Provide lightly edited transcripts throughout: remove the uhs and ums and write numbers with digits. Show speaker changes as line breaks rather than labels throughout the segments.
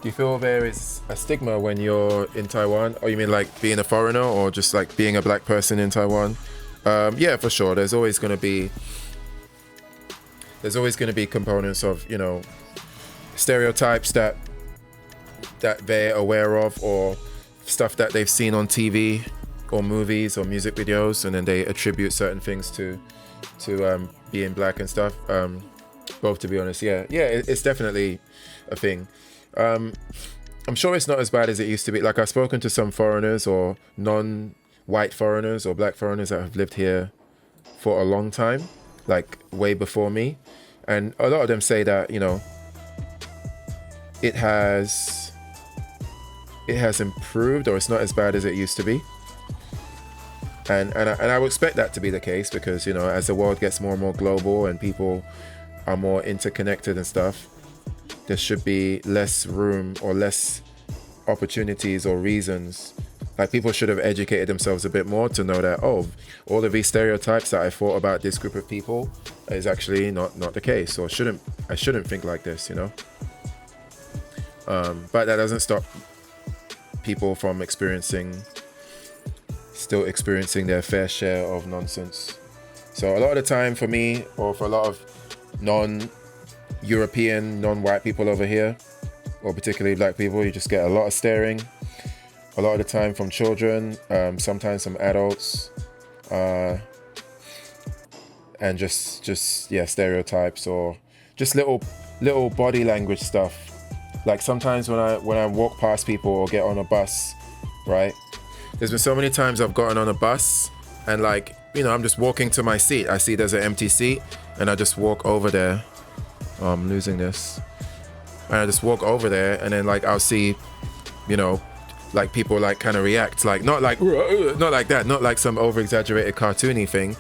Do you feel there is a stigma when you're in Taiwan? Or you mean like being a foreigner or just like being a black person in Taiwan? Yeah, for sure. There's always going to be components of, you know, stereotypes that they're aware of, or stuff that they've seen on TV or movies or music videos, and then they attribute certain things to being black and stuff. Both, to be honest, yeah, it's definitely a thing. I'm sure it's not as bad as it used to be. Like, I've spoken to some foreigners or non-white foreigners or black foreigners that have lived here for a long time, like way before me, and a lot of them say that, you know, it has improved, or it's not as bad as it used to be. And I would expect that to be the case, because, you know, as the world gets more and more global and people are more interconnected and stuff, there should be less room or less opportunities or reasons. Like, people should have educated themselves a bit more to know that, oh, all of these stereotypes that I thought about this group of people is actually not the case, or I shouldn't think like this, you know. But that doesn't stop people from still experiencing their fair share of nonsense. So a lot of the time for me, or for a lot of non-European, non-white people over here, or particularly black people, you just get a lot of staring. A lot of the time from children, sometimes from adults, and just stereotypes, or just little body language stuff. Like, sometimes when I walk past people or get on a bus, right? There's been so many times I've gotten on a bus and, like, you know, I'm just walking to my seat. I see there's an empty seat and I just walk over there. Oh, I'm losing this. And I just walk over there, and then, like, I'll see, you know, like, people, like, kind of react, like, not like that, not like some over exaggerated cartoony thing,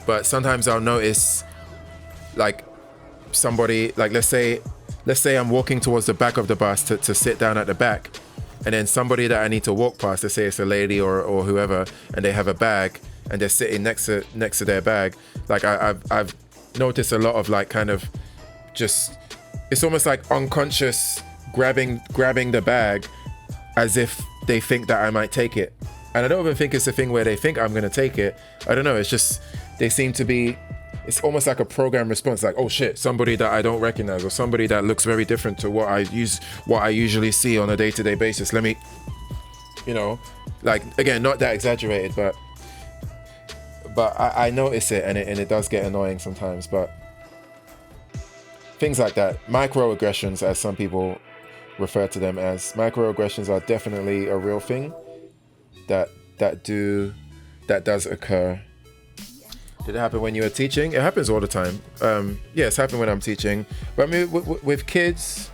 but sometimes I'll notice, like, somebody, like, let's say I'm walking towards the back of the bus to sit down at the back, and then somebody that I need to walk past, let's say it's a lady or whoever, and they have a bag and they're sitting next to their bag. Like, I've noticed a lot of, like, kind of just, it's almost like unconscious grabbing the bag as if they think that I might take it. And I don't even think it's a thing where they think I'm gonna take it. I don't know, it's just, they seem to be, it's almost like a program response, like, oh shit, somebody that I don't recognize, or somebody that looks very different to what I usually see on a day-to-day basis. Let me, you know, like, again, not that exaggerated, but I notice it, and it does get annoying sometimes. But things like that, microaggressions, as some people refer to them as, microaggressions are definitely a real thing that does occur. Did it happen when you were teaching? It happens all the time. Yeah, it's happened when I'm teaching. But I mean, with kids,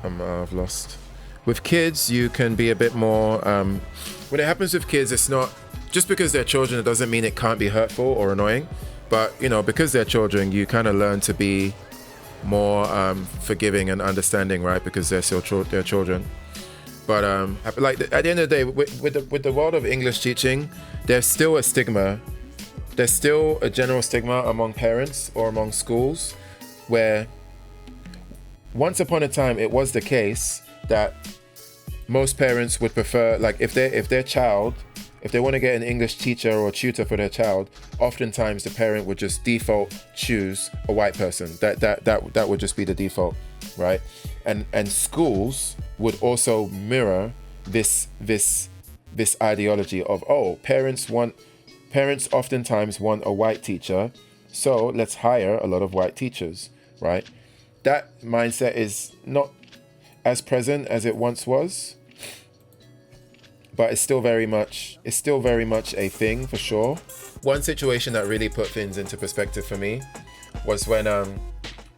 I've lost. With kids, you can be a bit more. When it happens with kids, it's not just because they're children. It doesn't mean it can't be hurtful or annoying. But, you know, because they're children, you kind of learn to be more forgiving and understanding, right? Because they're children. But like, at the end of the day, with the world of English teaching, there's still a stigma. There's still a general stigma among parents or among schools, where once upon a time it was the case that most parents would prefer, like, if their child, if they want to get an English teacher or tutor for their child, oftentimes the parent would just default choose a white person. That would just be the default, right? And schools would also mirror this ideology of, oh, parents oftentimes want a white teacher, so let's hire a lot of white teachers, right? That mindset is not as present as it once was, but it's still very much a thing, for sure. One situation that really put things into perspective for me was when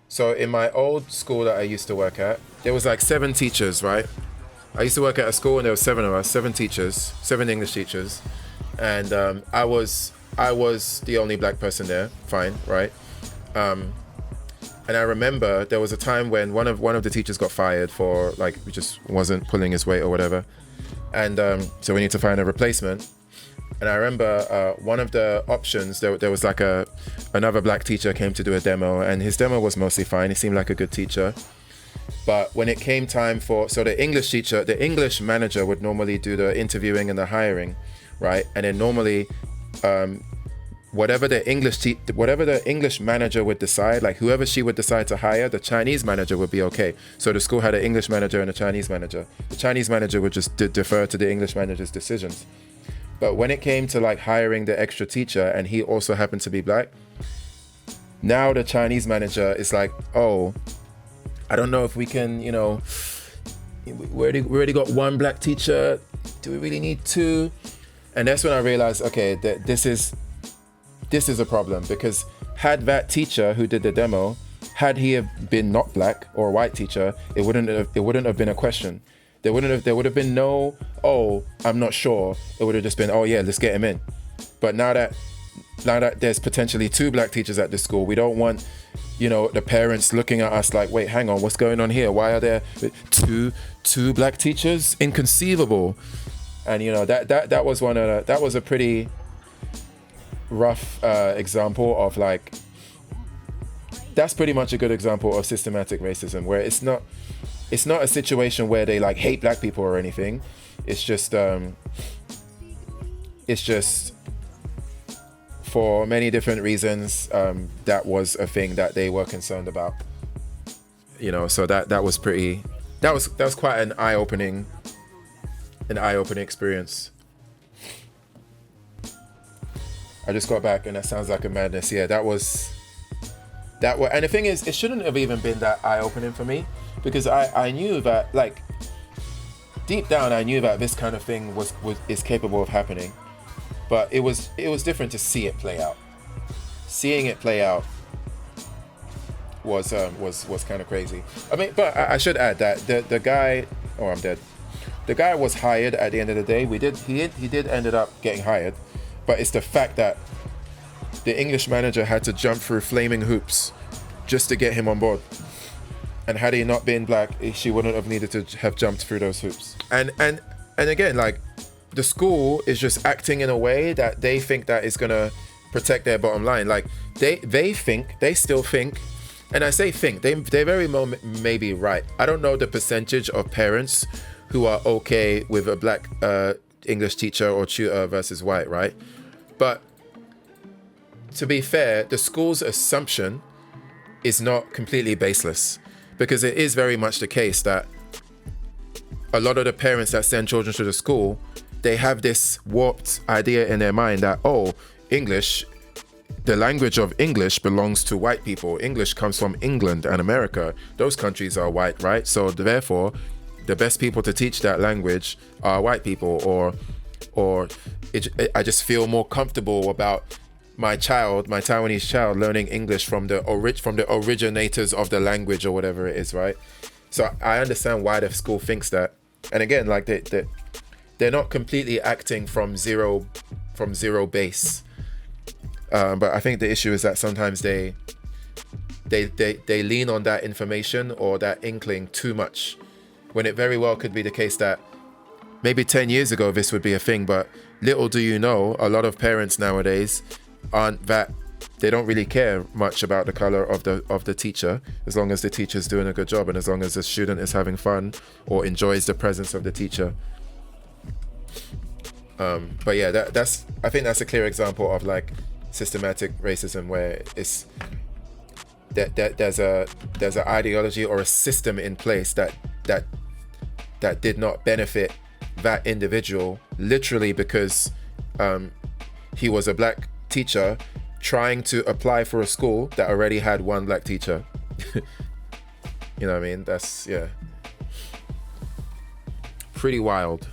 so in my old school that I used to work at, there was like 7 teachers, right? I used to work at a school and there were 7 of us, 7 teachers, 7 English teachers. And I was the only black person there, fine, right? And I remember there was a time when one of the teachers got fired for, like, he just wasn't pulling his weight or whatever. And so we need to find a replacement. And I remember one of the options, there was like another black teacher came to do a demo, and his demo was mostly fine. He seemed like a good teacher. But when it came time for, so the English manager would normally do the interviewing and the hiring, right? And then normally, whatever the English manager would decide, like whoever she would decide to hire, the Chinese manager would be okay. So the school had an English manager and a Chinese manager. The Chinese manager would just defer to the English manager's decisions. But when it came to like hiring the extra teacher, and he also happened to be black, now the Chinese manager is like, oh, I don't know if we can, we already got one black teacher. Do we really need two? And that's when I realized, okay, that this is a problem, because had that teacher who did the demo, had he have been not black or a white teacher, it wouldn't have been a question. There would have been no, oh, I'm not sure. It would have just been, oh yeah, let's get him in. But now that there's potentially two black teachers at the school, we don't want, the parents looking at us like, wait, hang on, what's going on here? Why are there two black teachers? Inconceivable. And that was a pretty rough example of like, that's pretty much a good example of systematic racism, where it's not a situation where they like hate black people or anything. It's just for many different reasons, that was a thing that they were concerned about. So that was quite an eye-opening experience. I just got back and that sounds like a madness. Yeah, and the thing is, it shouldn't have even been that eye-opening for me, because I knew that, like, deep down I knew that this kind of thing is capable of happening. But it was different to see it play out. Seeing it play out was kind of crazy. I mean, but I should add that the guy, oh, I'm dead. The guy was hired at the end of the day. He did ended up getting hired, but it's the fact that the English manager had to jump through flaming hoops just to get him on board. And had he not been black, she wouldn't have needed to have jumped through those hoops. And again, like, the school is just acting in a way that they think that is gonna protect their bottom line. Like they still think, and I say think, they very well may be right. I don't know the percentage of parents who are okay with a black English teacher or tutor versus white, right? But to be fair, the school's assumption is not completely baseless, because it is very much the case that a lot of the parents that send children to the school, they have this warped idea in their mind that, oh, English, the language of English belongs to white people. English comes from England and America. Those countries are white, right? So therefore, the best people to teach that language are white people, or I just feel more comfortable about my Taiwanese child learning English from the originators of the language or whatever it is, right? So I understand why the school thinks that. And again, like they're not completely acting from zero base. But I think the issue is that sometimes they lean on that information or that inkling too much, when it very well could be the case that maybe 10 years ago this would be a thing, but little do you know, a lot of parents nowadays they don't really care much about the color of the teacher, as long as the teacher's doing a good job and as long as the student is having fun or enjoys the presence of the teacher. But yeah, I think that's a clear example of like systematic racism, where it's that there's an ideology or a system in place that did not benefit that individual, literally because he was a black teacher trying to apply for a school that already had one black teacher. You know what I mean? That's, yeah, pretty wild.